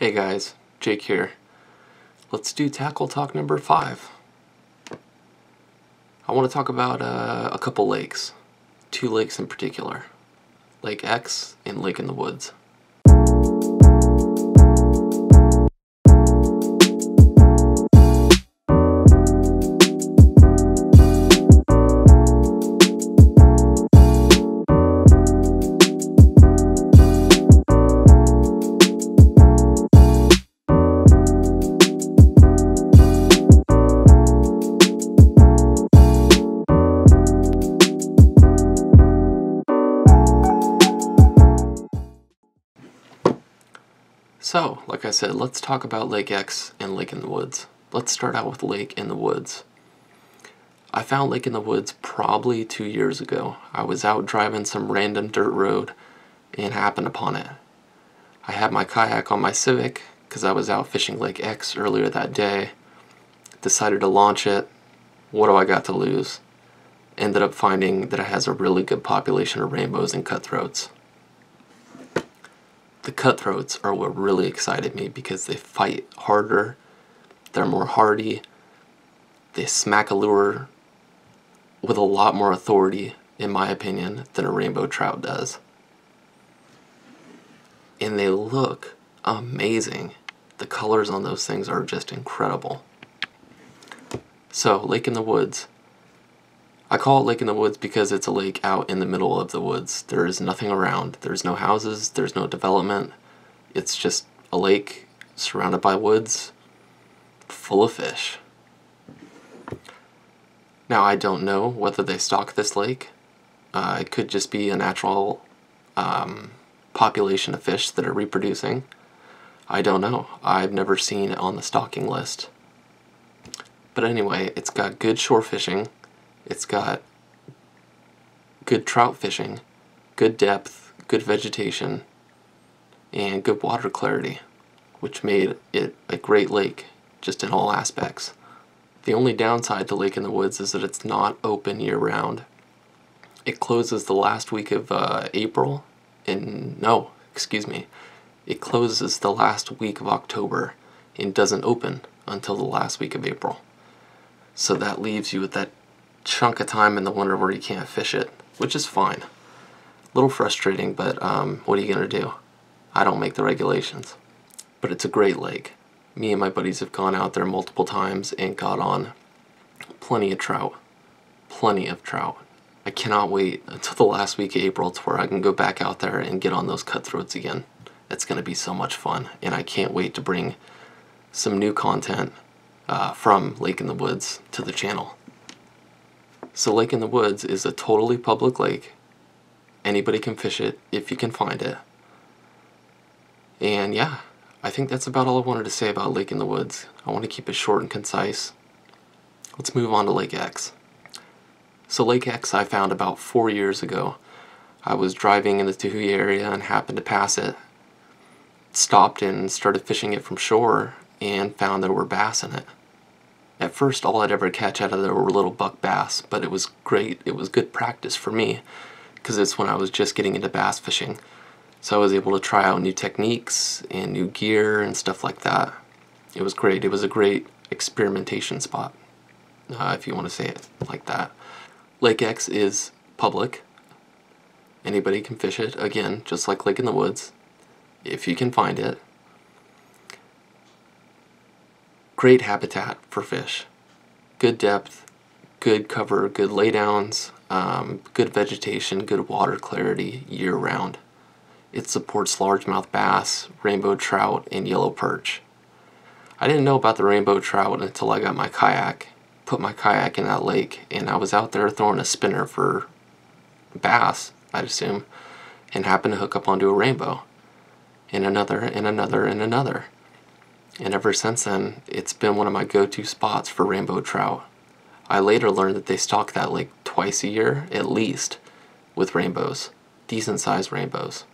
Hey guys, Jake here. Let's do tackle talk number 5. I want to talk about a couple lakes. 2 lakes in particular. Lake X and Lake in the Woods. So, like I said, let's talk about Lake X and Lake in the Woods. Let's start out with Lake in the Woods. I found Lake in the Woods probably 2 years ago. I was out driving some random dirt road and happened upon it. I had my kayak on my Civic because I was out fishing Lake X earlier that day. Decided to launch it. What do I got to lose? Ended up finding that it has a really good population of rainbows and cutthroats. The cutthroats are what really excited me because they fight harder, they're more hardy, they smack a lure with a lot more authority, in my opinion, than a rainbow trout does. And they look amazing. The colors on those things are just incredible. So, Lake in the Woods. I call it Lake in the Woods because it's a lake out in the middle of the woods. There is nothing around. There's no houses, there's no development. It's just a lake surrounded by woods full of fish. Now, I don't know whether they stock this lake. It could just be a natural population of fish that are reproducing. I don't know. I've never seen it on the stocking list. But anyway, it's got good shore fishing. It's got good trout fishing, good depth, good vegetation, and good water clarity, which made it a great lake, just in all aspects. The only downside to Lake in the Woods is that it's not open year-round. It closes the last week of April, it closes the last week of October and doesn't open until the last week of April. So that leaves you with that chunk of time in the winter where you can't fish it, which is fine. A little frustrating, but what are you gonna do? I don't make the regulations. But it's a great lake. Me and my buddies have gone out there multiple times and got on plenty of trout. Plenty of trout. I cannot wait until the last week of April to where I can go back out there and get on those cutthroats again. It's gonna be so much fun, and I can't wait to bring some new content from Lake in the Woods to the channel. So Lake in the Woods is a totally public lake. Anybody can fish it if you can find it. And yeah, I think that's about all I wanted to say about Lake in the Woods. I want to keep it short and concise. Let's move on to Lake X. So Lake X I found about 4 years ago. I was driving in the Tahuya area and happened to pass it. Stopped and started fishing it from shore and found there were bass in it. At first, all I'd ever catch out of there were little buck bass, but it was great. It was good practice for me because it's when I was just getting into bass fishing. So I was able to try out new techniques and new gear and stuff like that. It was great. It was a great experimentation spot, if you want to say it like that. Lake X is public. Anybody can fish it, again, just like Lake in the Woods, if you can find it. Great habitat for fish. Good depth, good cover, good laydowns, good vegetation, good water clarity year-round. It supports largemouth bass, rainbow trout, and yellow perch. I didn't know about the rainbow trout until I got my kayak, put my kayak in that lake, and I was out there throwing a spinner for bass, I'd assume, and happened to hook up onto a rainbow, and another, and another, and another. And ever since then, it's been one of my go-to spots for rainbow trout. I later learned that they stock that lake twice a year, at least, with rainbows. Decent-sized rainbows.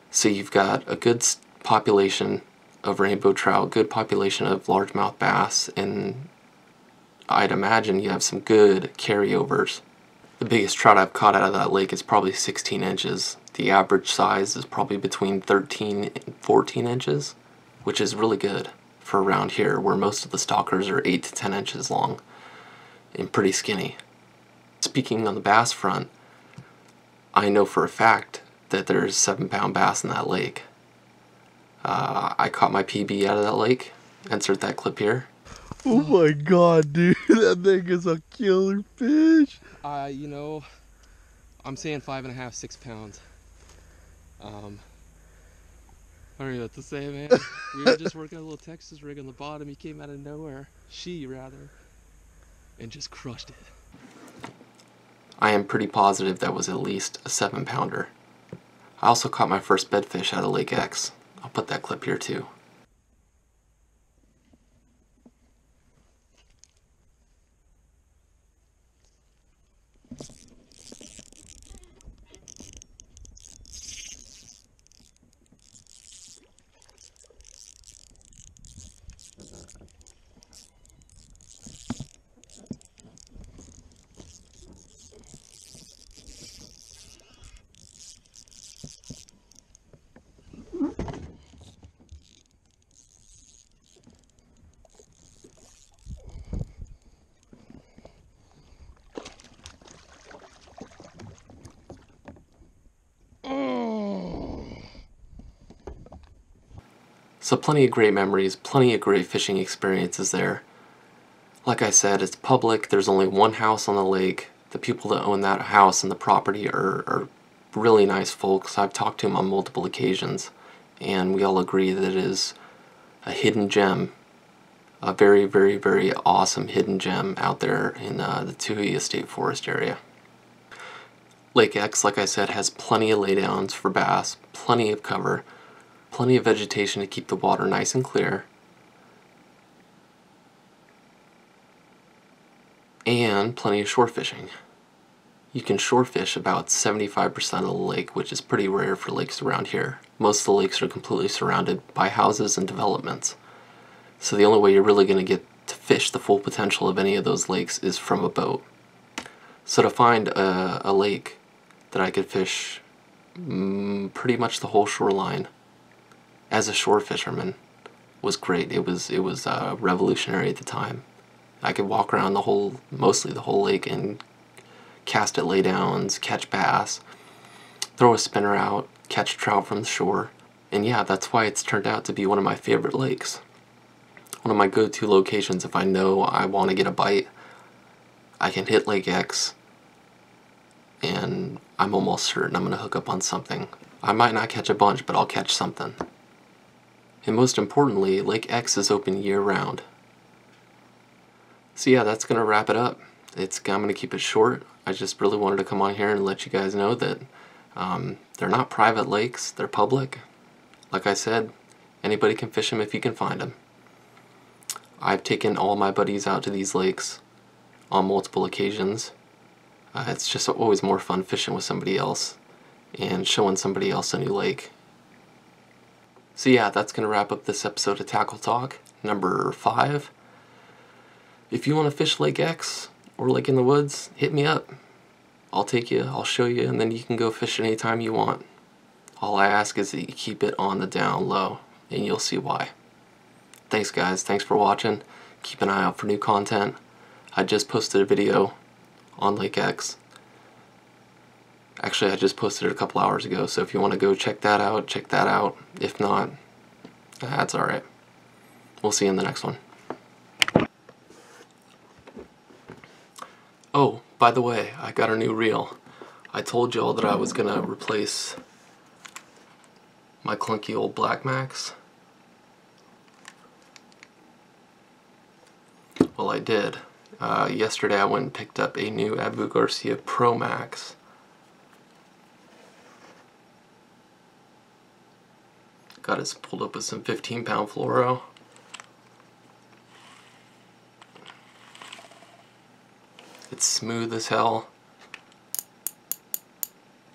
So you've got a good population of rainbow trout, good population of largemouth bass, and I'd imagine you have some good carryovers The biggest trout I've caught out of that lake is probably 16 inches. The average size is probably between 13 and 14 inches, which is really good for around here where most of the stalkers are 8 to 10 inches long and pretty skinny. Speaking on the bass front, I know for a fact that there's 7-pound bass in that lake. I caught my PB out of that lake. Insert that clip here. Oh my god, dude, that thing is a killer fish. You know, I'm saying 5.5, 6 pounds. I don't know what to say, man. We were just working a little Texas rig on the bottom. He came out of nowhere, and just crushed it. I am pretty positive that was at least a 7-pounder. I also caught my first bedfish out of Lake X. I'll put that clip here too. So plenty of great memories, plenty of great fishing experiences there. Like I said, it's public. There's only one house on the lake. The people that own that house and the property are really nice folks. I've talked to them on multiple occasions, and we all agree that it is a hidden gem. A very, very, very awesome hidden gem out there in the Toohey State Forest area. Lake X, like I said, has plenty of laydowns for bass, plenty of cover, plenty of vegetation to keep the water nice and clear, and plenty of shore fishing. You can shore fish about 75% of the lake, which is pretty rare for lakes around here. Most of the lakes are completely surrounded by houses and developments. So the only way you're really going to get to fish the full potential of any of those lakes is from a boat. So to find a lake that I could fish pretty much the whole shoreline as a shore fisherman was great. It was revolutionary at the time. I could walk around mostly the whole lake and cast at laydowns, catch bass, throw a spinner out, catch trout from the shore. And yeah, that's why it's turned out to be one of my favorite lakes. One of my go-to locations if I know I want to get a bite. I can hit Lake X and I'm almost certain I'm going to hook up on something. I might not catch a bunch, but I'll catch something. And most importantly, Lake X is open year-round. So yeah, that's going to wrap it up. I'm going to keep it short. I just really wanted to come on here and let you guys know that they're not private lakes, they're public. Like I said, anybody can fish them if you can find them. I've taken all my buddies out to these lakes on multiple occasions. It's just always more fun fishing with somebody else and showing somebody else a new lake. So yeah, that's going to wrap up this episode of Tackle Talk, number 5. If you want to fish Lake X or Lake in the Woods, hit me up. I'll take you, I'll show you, and then you can go fish anytime you want. All I ask is that you keep it on the down low, and you'll see why. Thanks guys, thanks for watching. Keep an eye out for new content. I just posted a video on Lake X. Actually, I just posted it a couple hours ago, so if you want to go check that out, check that out. If not, that's alright. We'll see you in the next one. Oh, by the way, I got a new reel. I told y'all that I was going to replace my clunky old Black Max. Well, I did. Yesterday I went and picked up a new Abu Garcia Pro Max. Got it pulled up with some 15-pound fluoro. It's smooth as hell.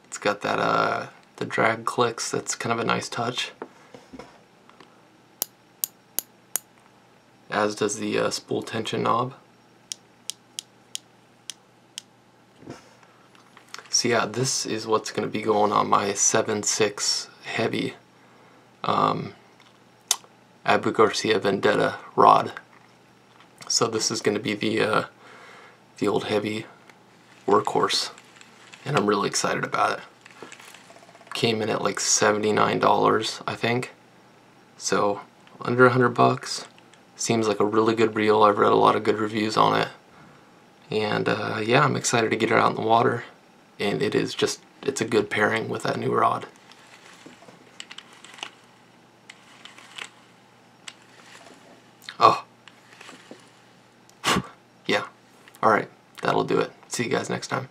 It's got that the drag clicks. That's kind of a nice touch. As does the spool tension knob. So yeah, this is what's going to be going on my 7.6 heavy Abu Garcia Vendetta rod. So this is going to be the old heavy workhorse, and I'm really excited about it. Came in at like $79, I think. So under $100. Seems like a really good reel. I've read a lot of good reviews on it. And yeah, I'm excited to get it out in the water. And it's a good pairing with that new rod. Oh. Yeah. Alright, that'll do it. See you guys next time.